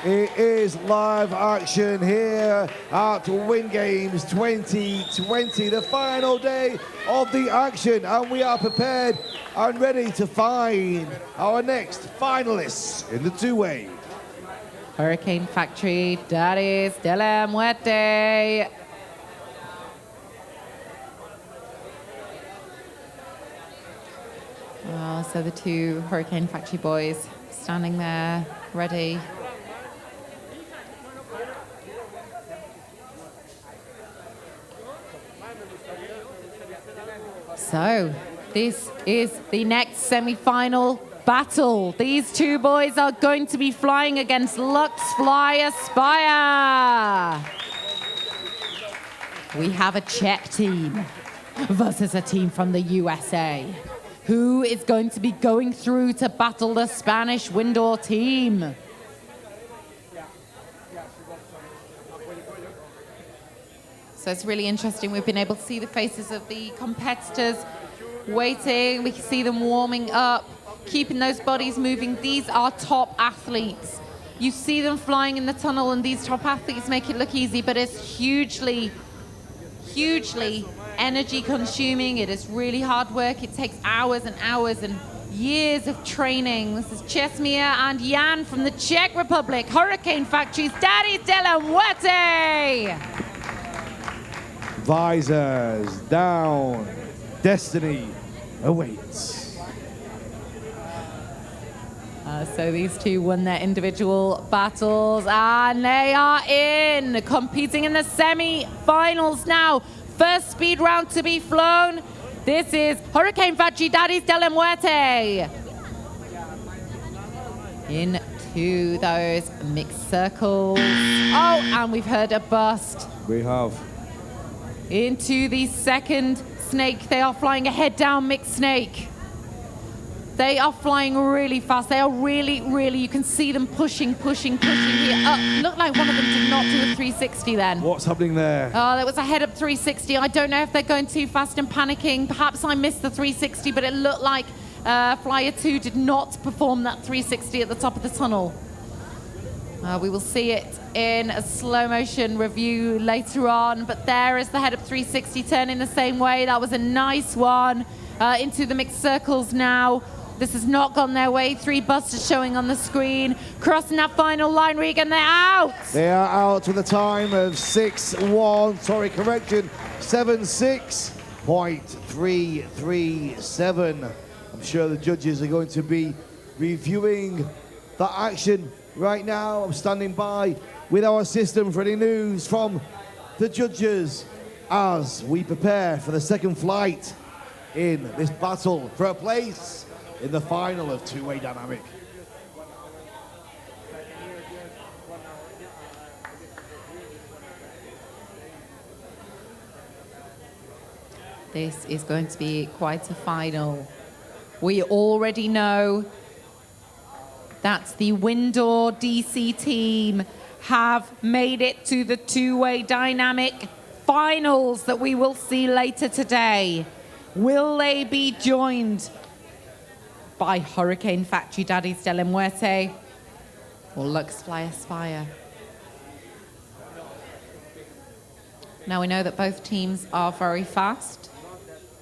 It is live action here at Win Games 2020, the final day of the action, and we are prepared and ready to find our next finalists in the two-way. Hurricane Factory, Daddies de la Muerte. So the two Hurricane Factory boys standing there, ready. So this is the next semi-final battle. These two boys are going to be flying against Lux Fly Aspire. We have a Czech team versus a team from the USA. Who is going to be going through to battle the Spanish Windoor team? So it's really interesting. We've been able to see the faces of the competitors waiting. We can see them warming up, keeping those bodies moving. These are top athletes. You see them flying in the tunnel, and these top athletes make it look easy, but it's hugely, hugely energy consuming. It is really hard work. It takes hours and hours and years of training. This is Česmír and Jan from the Czech Republic. Hurricane Factory's Daddies de la Muerte. Visors down, destiny awaits. So these two won their individual battles, and they are in, competing in the semi-finals now. First speed round to be flown. This is Hurricane Factory, Daddies de la Muerte. Into those mixed circles. Oh, and we've heard a bust. We have. Into the second snake. They are flying a head down mixed snake. They are flying really fast. They are really, you can see them pushing here. Looked like one of them did not do a 360 then. What's happening there? Oh, that was a head up 360. I don't know if they're going too fast and panicking. Perhaps I missed the 360, but it looked like Flyer 2 did not perform that 360 at the top of the tunnel. We will see it in a slow motion review later on, but there is the head up 360 turning the same way. That was a nice one. Into the mixed circles now. This has not gone their way. 3 busters showing on the screen. Crossing that final line, Regan, they're out. They are out with a time of 76.337. I'm sure the judges are going to be reviewing the action right now. I'm standing by with our system for any news from the judges as we prepare for the second flight in this battle for a place in the final of two-way dynamic. This is going to be quite a final. We already know that the Windoor DC team have made it to the two-way dynamic finals that we will see later today. Will they be joined by Hurricane Factory, Daddies de la Muerte, or Lux Fly Aspire? Now we know that both teams are very fast.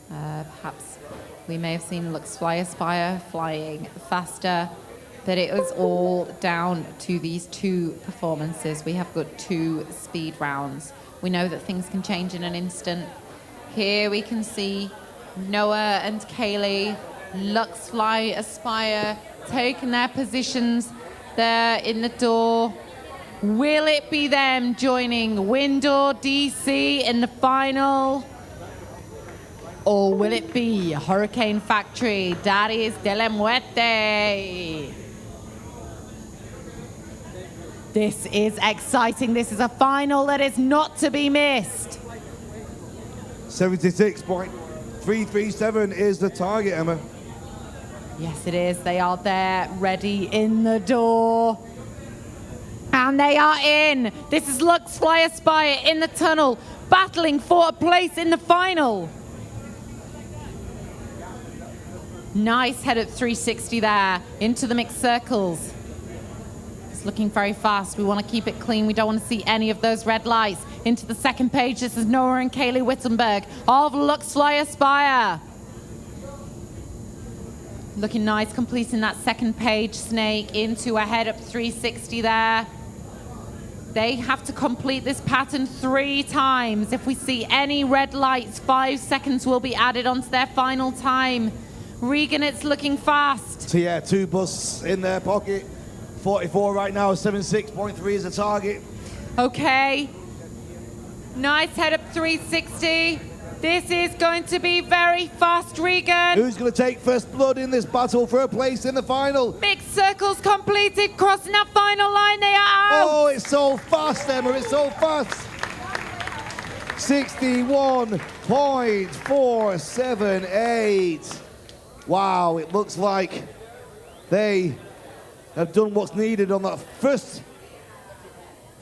Perhaps we may have seen Lux Fly Aspire flying faster, but it was all down to these two performances. We have got 2 speed rounds. We know that things can change in an instant. Here we can see Noah and Kaylee, Lux Fly Aspire, taking their positions there in the door. Will it be them joining Windoor DC in the final? Or will it be Hurricane Factory, Daddies de la Muerte? This is exciting. This is a final that is not to be missed. 76.337 is the target, Emma. Yes, it is. They are there, ready in the door. And they are in. This is Lux Fly Aspire in the tunnel, battling for a place in the final. Nice head at 360 there, into the mixed circles. looking very fast. We want to keep it clean. We don't want to see any of those red lights. Into the second page, this is Noah and Kaylee Wittenberg of Lux Fly Aspire. Looking nice, completing that second page snake into a head-up 360 there. They have to complete this pattern 3 times. If we see any red lights, 5 seconds will be added onto their final time. Regan, it's looking fast. So yeah, 2 busts in their pocket. 44 right now, 76.3 is the target. Okay. Nice head-up 360. This is going to be very fast, Regan. Who's going to take first blood in this battle for a place in the final? Mixed circles completed, crossing that final line, they are out. Oh, it's so fast, Emma, it's so fast. 61.478. Wow, it looks like they have done what's needed on that first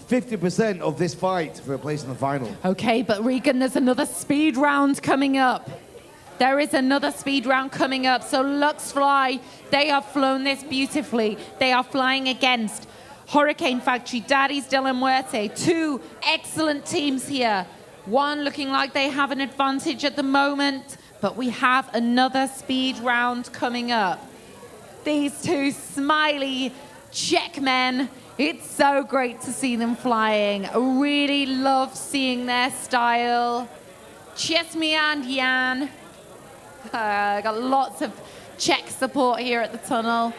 50% of this fight for a place in the final. Okay, but Regan, there's another speed round coming up. There is another speed round coming up. So Lux Fly, they have flown this beautifully. They are flying against Hurricane Factory, Daddy's de la Muerte. 2 excellent teams here. One looking like they have an advantage at the moment, but we have another speed round coming up. These 2 smiley Czech men, it's so great to see them flying. I really love seeing their style. Chesmia and Jan. Got lots of Czech support here at the tunnel.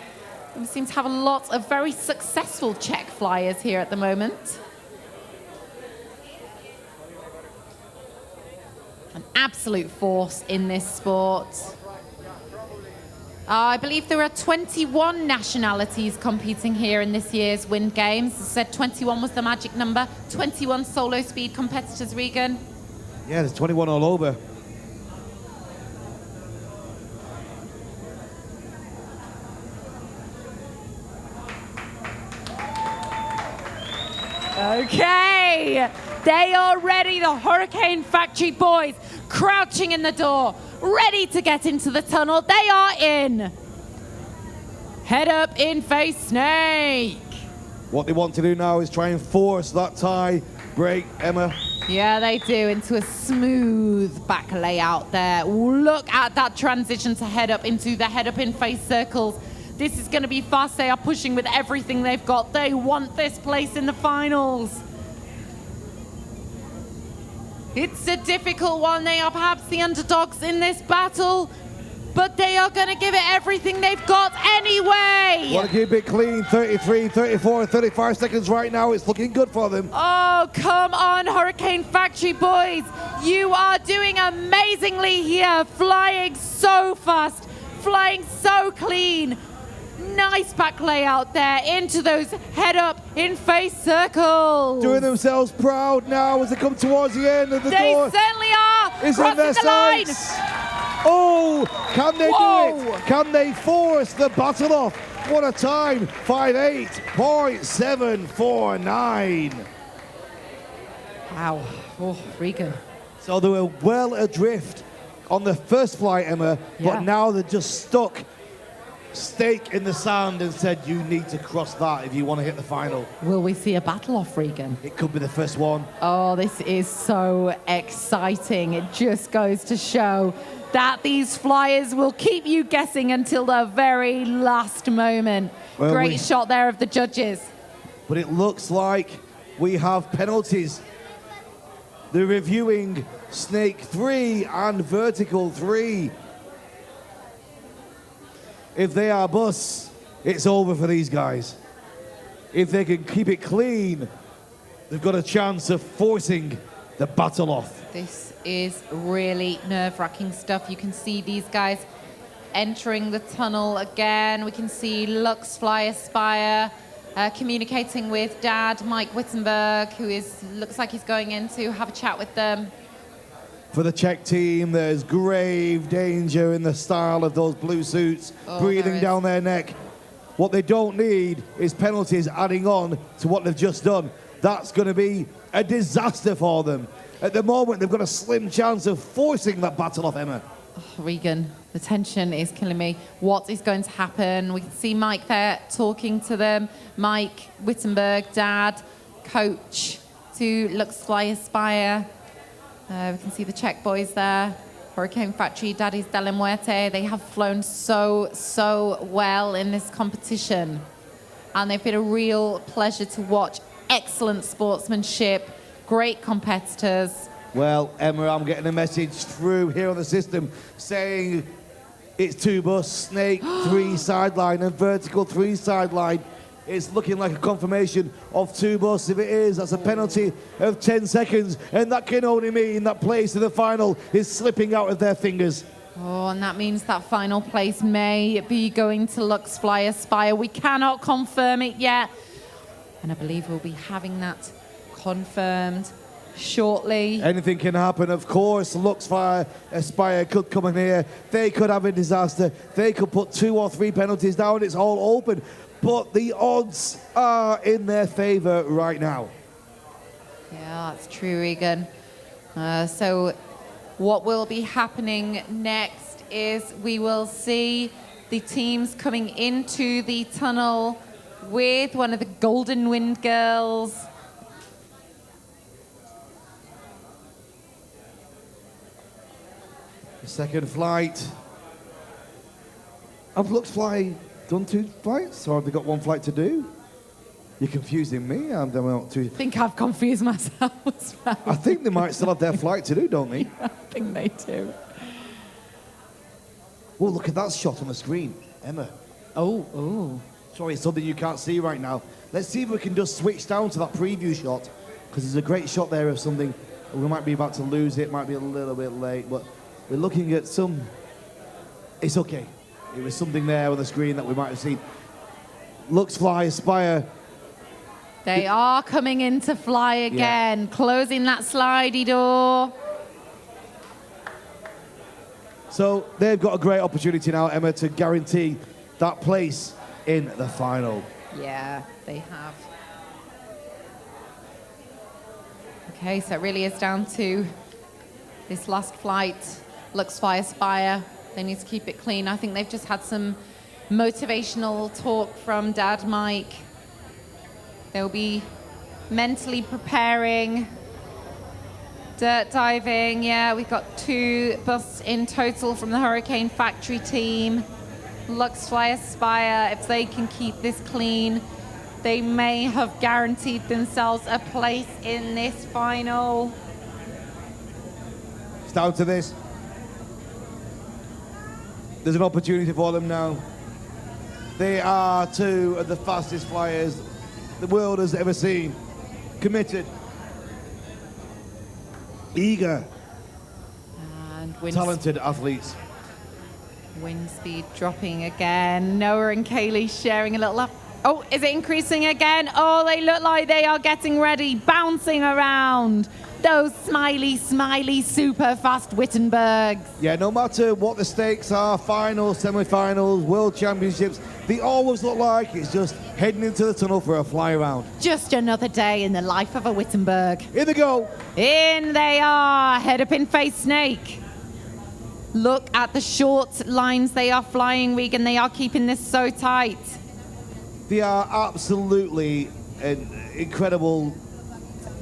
We seem to have a lot of very successful Czech flyers here at the moment. An absolute force in this sport. I believe there are 21 nationalities competing here in this year's Wind Games. As I said, 21 was the magic number. 21 solo speed competitors, Regan. Yeah, there's 21 all over. Okay, they are ready, the Hurricane Factory boys, crouching in the door, ready to get into the tunnel. They are in. Head up, in face snake. What they want to do now is try and force that tie break, Emma. Yeah, they do, into a smooth back layout there. Look at that transition to head up into the head up in face circles. This is going to be fast. They are pushing with everything they've got. They want this place in the finals. It's a difficult one. They are perhaps the underdogs in this battle, but they are going to give it everything they've got anyway. Want to keep it clean. 33, 34, 35 seconds right now. It's looking good for them. Oh, come on, Hurricane Factory boys. You are doing amazingly here. Flying so fast, flying so clean. Nice back layout there into those head up in face circles. Doing themselves proud now as they come towards the end of the door. They certainly are. Is in their sights. Oh, can they do it? Can they force the battle off? What a time. 58.749. Wow. Oh, Regan. So they were well adrift on the first flight, Emma, but now they're just stuck. Stake in the sand and said, you need to cross that if you want to hit the final. Will we see a battle off, Regan? It could be the first one. Oh, this is so exciting. It just goes to show that these flyers will keep you guessing until the very last moment. Well, Great shot there of the judges. But it looks like we have penalties. They're reviewing Snake 3 and Vertical 3. If they are busts, it's over for these guys. If they can keep it clean, they've got a chance of forcing the battle off. This is really nerve-wracking stuff. You can see these guys entering the tunnel again. We can see Lux Fly Aspire communicating with Dad, Mike Wittenberg, who looks like he's going in to have a chat with them. For the Czech team, there's grave danger in the style of those blue suits breathing down their neck. What they don't need is penalties adding on to what they've just done. That's going to be a disaster for them. At the moment, they've got a slim chance of forcing that battle off, Emma. Regan, the tension is killing me. What is going to happen? We can see Mike there talking to them. Mike Wittenberg, dad, coach to Lux Fly Aspire. We can see the Czech boys there. Hurricane Factory, Daddy's de la Muerte. They have flown so well in this competition. And they've been a real pleasure to watch. Excellent sportsmanship, great competitors. Well, Emma, I'm getting a message through here on the system saying it's 2 bus, snake, 3 sideline, and vertical 3 sideline. It's looking like a confirmation of 2 bus. If it is, that's a penalty of 10 seconds, and that can only mean that place in the final is slipping out of their fingers. Oh, and that means that final place may be going to Lux Fly Aspire. We cannot confirm it yet, and I believe we'll be having that confirmed shortly. Anything can happen, of course. Lux Fly Aspire could come in here. They could have a disaster. They could put 2 or 3 penalties down. It's all open. But the odds are in their favor right now. Yeah, that's true, Regan. So what will be happening next is we will see the teams coming into the tunnel with one of the Golden Wind girls. The second flight. Have Lux Fly done 2 flights, or have they got 1 flight to do? You're confusing me. I'm not too. I think I've confused myself as well. I think they might still have their flight to do, don't they? Yeah, I think they do. Oh, look at that shot on the screen, Emma. Oh. Sorry, it's something you can't see right now. Let's see if we can just switch down to that preview shot, because there's a great shot there of something. We might be about to lose it, might be a little bit late, but we're looking at some. It's okay. It was something there on the screen that we might have seen. Lux Fly Aspire. They are coming in to fly again, closing that slidey door. So they've got a great opportunity now, Emma, to guarantee that place in the final. Yeah, they have. Okay, so it really is down to this last flight. Lux Fly Aspire. They need to keep it clean. I think they've just had some motivational talk from Dad Mike. They'll be mentally preparing. Dirt diving, yeah, we've got 2 busts in total from the Hurricane Factory team. Lux Fly Aspire, if they can keep this clean, they may have guaranteed themselves a place in this final. It's down to this. There's an opportunity for them now. They are 2 of the fastest flyers the world has ever seen. Committed. Eager. And Talented athletes. Wind speed dropping again. Noah and Kaylee sharing a little laugh. Oh, is it increasing again? Oh, they look like they are getting ready, bouncing around. Those smiley, super fast Wittenbergs. Yeah, no matter what the stakes are, finals, semi-finals, world championships, they always look like it's just heading into the tunnel for a fly around. Just another day in the life of a Wittenberg. Here they go. In they are, head up in face snake. Look at the short lines they are flying, Regan. They are keeping this so tight. They are absolutely an incredible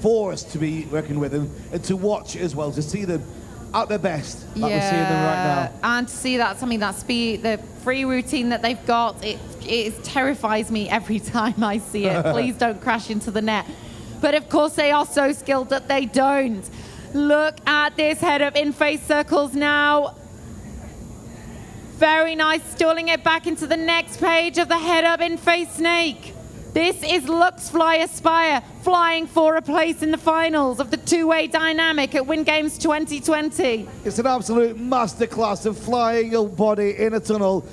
force to be reckoned with and to watch as well, to see them at their best, like we're seeing them right now. And to see that, something that speed, the free routine that they've got, it terrifies me every time I see it. Please don't crash into the net. But of course they are so skilled that they don't. Look at this head up in face circles now. Very nice, stalling it back into the next page of the head up in face snake. This is Lux Fly Aspire flying for a place in the finals of the 2-way dynamic at Win Games 2020. It's an absolute masterclass of flying your body in a tunnel.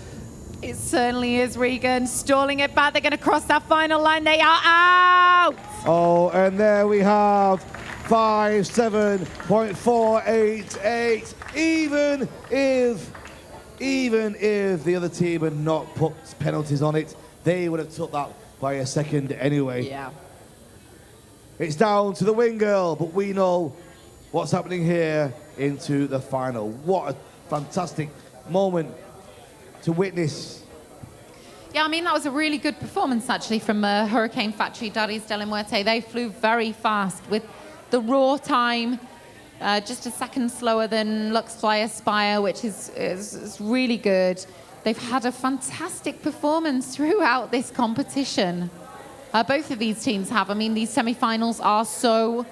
It certainly is, Regan. Stalling it back. They're going to cross that final line. They are out. Oh, and there we have 5.7.488. Even if the other team had not put penalties on it, they would have took that by a second anyway. Yeah. It's down to the wing girl, but we know what's happening here into the final. What a fantastic moment to witness. Yeah, I mean, that was a really good performance, actually, from Hurricane Factory, Darius de la Muerte. They flew very fast with the raw time, just a second slower than Lux Fly Aspire, which is really good. They've had a fantastic performance throughout this competition. Both of these teams have. I mean, these semi-finals are so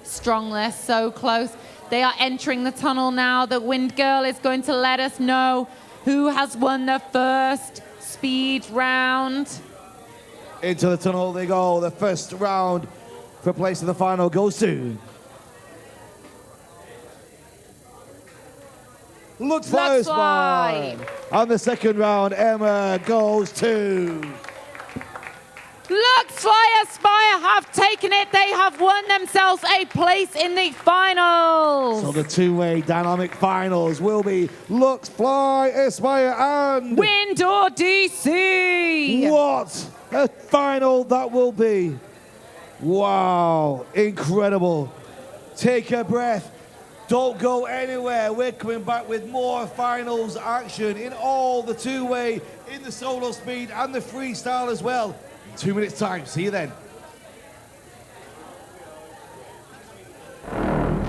strong. They're so close. They are entering the tunnel now. The Wind Girl is going to let us know who has won the first speed round. Into the tunnel they go. The first round for place in the final goes to Lux Fly Aspire. And the second round, Emma, goes to Lux Fly Aspire have taken it. They have won themselves a place in the finals. So the two-way dynamic finals will be Lux Fly Aspire and Windoor DC. What a final that will be. Wow, incredible. Take a breath. Don't go anywhere. We're coming back with more finals action in all the two-way, in the solo speed and the freestyle as well. 2 minutes time. See you then.